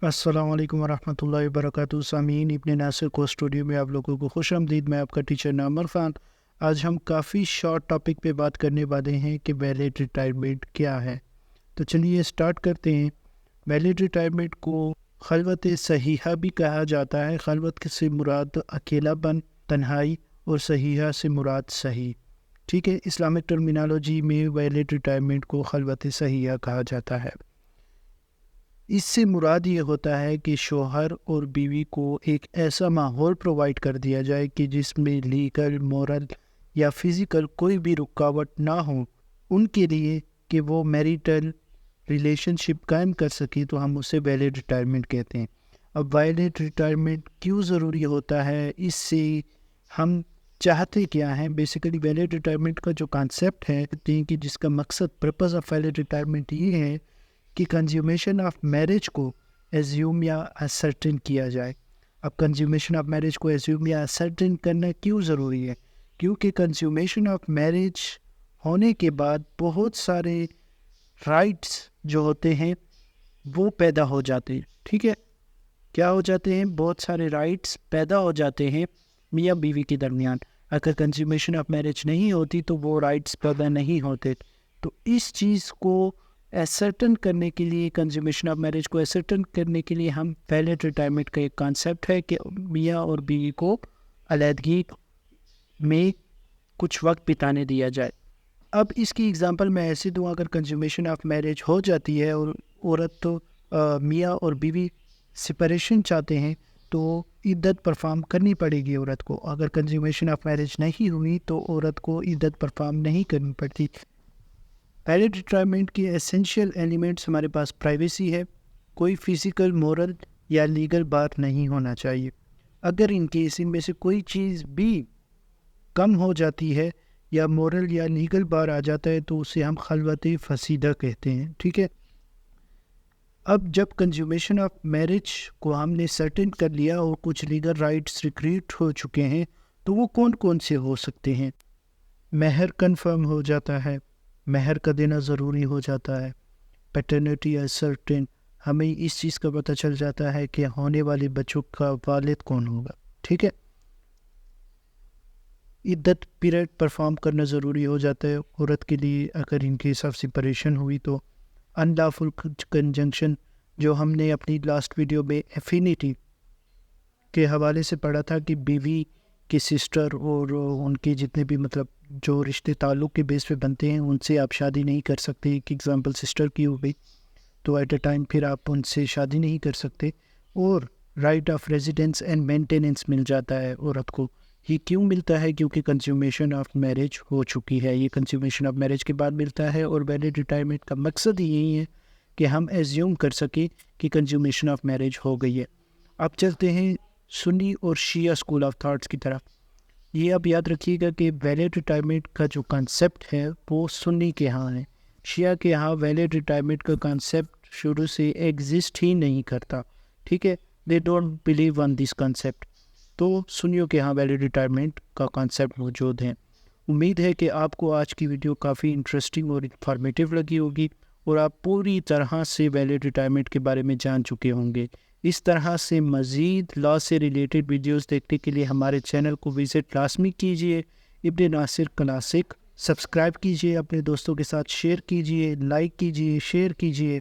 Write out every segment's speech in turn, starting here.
अस्सलाम वालेकुम वरहमतुल्लाहि वबरकातुहू। सामीन, इब्न नासिर को स्टूडियो में आप लोगों को खुश आमदीद। मैं आपका टीचर नामर ख़ान। आज हम काफ़ी शॉर्ट टॉपिक पे बात करने वाले हैं कि वैलिड रिटायरमेंट क्या है। तो चलिए स्टार्ट करते हैं। वैलिड रिटायरमेंट को खलवत सहीहा भी कहा जाता है। खलवत से मुराद अकेलापन, तन्हाई, और सहीहा से मुराद सही। ठीक है, इस्लामिक टर्मिनोलॉजी में वैलिड रिटायरमेंट को खलवत सहीहा कहा जाता है। इससे मुराद ये होता है कि शौहर और बीवी को एक ऐसा माहौल प्रोवाइड कर दिया जाए कि जिसमें लीगल, मॉरल या फिज़िकल कोई भी रुकावट ना हो उनके लिए, कि वो मैरिटल रिलेशनशिप कायम कर सके, तो हम उसे वैलिड रिटायरमेंट कहते हैं। अब वैलिड रिटायरमेंट क्यों ज़रूरी होता है, इससे हम चाहते क्या हैं? बेसिकली वैलिड रिटायरमेंट का जो कॉन्सेप्ट है कि जिसका मकसद, पर्पज़ ऑफ वैलिड रिटायरमेंट ये है कि कंज्यूमेशन ऑफ मैरिज को एज्यूम या असर्टेन किया जाए। अब कंज्यूमेशन ऑफ मैरिज को एज्यूम या असर्टेन करना क्यों ज़रूरी है? क्योंकि कंज्यूमेशन ऑफ मैरिज होने के बाद बहुत सारे राइट्स जो होते हैं वो पैदा हो जाते हैं। ठीक है, क्या हो जाते हैं? बहुत सारे राइट्स पैदा हो जाते हैं मियाँ बीवी के दरमियान। अगर कंज्यूमेशन ऑफ मैरिज नहीं होती तो वो राइट्स पैदा नहीं होते। तो इस चीज़ को एसर्टन करने के लिए, कंज्यूमेशन ऑफ मैरिज को एसर्टन करने के लिए, हम वैलिड रिटायरमेंट का एक कॉन्सेप्ट है कि मियाँ और बीवी को अलहदगी में कुछ वक्त बिताने दिया जाए। अब इसकी एग्जांपल मैं ऐसे दूँ, अगर कंज्यूमेशन ऑफ मैरिज हो जाती है और औरत तो मियाँ और बीवी सेपरेशन चाहते हैं तो इद्दत परफॉर्म करनी पड़ेगी औरत को। अगर कंज्यूमेशन ऑफ मैरिज नहीं हुई तो औरत को इद्दत परफॉर्म नहीं करनी पड़ती। वैलिड रिटायरमेंट की एसेंशियल एलिमेंट्स हमारे पास प्राइवेसी है। कोई फिज़िकल, मॉरल या लीगल बात नहीं होना चाहिए। अगर इन केस इनमें से कोई चीज़ भी कम हो जाती है या मॉरल या लीगल बार आ जाता है तो उसे हम खलवत फसीदा कहते हैं। ठीक है, अब जब कंज्यूमेशन ऑफ मैरिज को हमने सर्टेन कर लिया और कुछ लीगल राइट्स रिक्रीट हो चुके हैं, तो वो कौन कौन से हो सकते हैं? महर कन्फर्म हो जाता है, महर का देना ज़रूरी हो जाता है। पैटर्निटी असर्टेन, हमें इस चीज़ का पता चल जाता है कि होने वाले बच्चों का वालिद कौन होगा। ठीक है, इद्दत पीरियड परफॉर्म करना ज़रूरी हो जाता है औरत के लिए। अगर इनके हिसाब से परेशान हुई तो अनलॉफुल कंजंक्शन, जो हमने अपनी लास्ट वीडियो में एफिनिटी के हवाले से पढ़ा था कि बीवी की सिस्टर और उनके जितने भी मतलब जो रिश्ते ताल्लुक़ के बेस पे बनते हैं उनसे आप शादी नहीं कर सकते। एक एग्ज़ाम्पल सिस्टर की हो गई तो एट अ टाइम फिर आप उनसे शादी नहीं कर सकते। और right of residence and maintenance मिल जाता है औरत को। ये क्यों मिलता है? क्योंकि कंज्यूमेशन ऑफ मैरिज हो चुकी है। ये कंज्यूमेशन ऑफ मैरिज के बाद मिलता है। और वैलिड रिटायरमेंट का मकसद ही यही है कि हम एज्यूम कर सकें कि कंज्यूमेशन ऑफ मैरिज हो गई है। अब चलते हैं सुन्नी और शिया स्कूल ऑफ थाट्स की तरफ। ये आप याद रखिएगा कि वैलिड रिटायरमेंट का जो कॉन्सेप्ट है वो सुन्नी के यहाँ है। शिया के यहाँ वैलिड रिटायरमेंट का कॉन्सेप्ट शुरू से एग्जिस्ट ही नहीं करता। ठीक है, they don't believe on this concept. तो सुन्नियों के यहाँ वैलिड रिटायरमेंट का कॉन्सेप्ट मौजूद है। उम्मीद है कि आपको आज की वीडियो काफ़ी इंटरेस्टिंग और इन्फॉर्मेटिव लगी होगी और आप पूरी तरह से वैलिड रिटायरमेंट के बारे में जान चुके होंगे। इस तरह से मज़ीद लॉ से रिलेटेड वीडियोस देखने के लिए हमारे चैनल को विज़िट लाजमी कीजिए। इब्न नासिर क्लासिक सब्सक्राइब कीजिए, अपने दोस्तों के साथ शेयर कीजिए, लाइक कीजिए, शेयर कीजिए।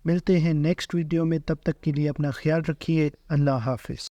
मिलते हैं नेक्स्ट वीडियो में, तब तक के लिए अपना ख्याल रखिए। अल्लाह हाफिज़।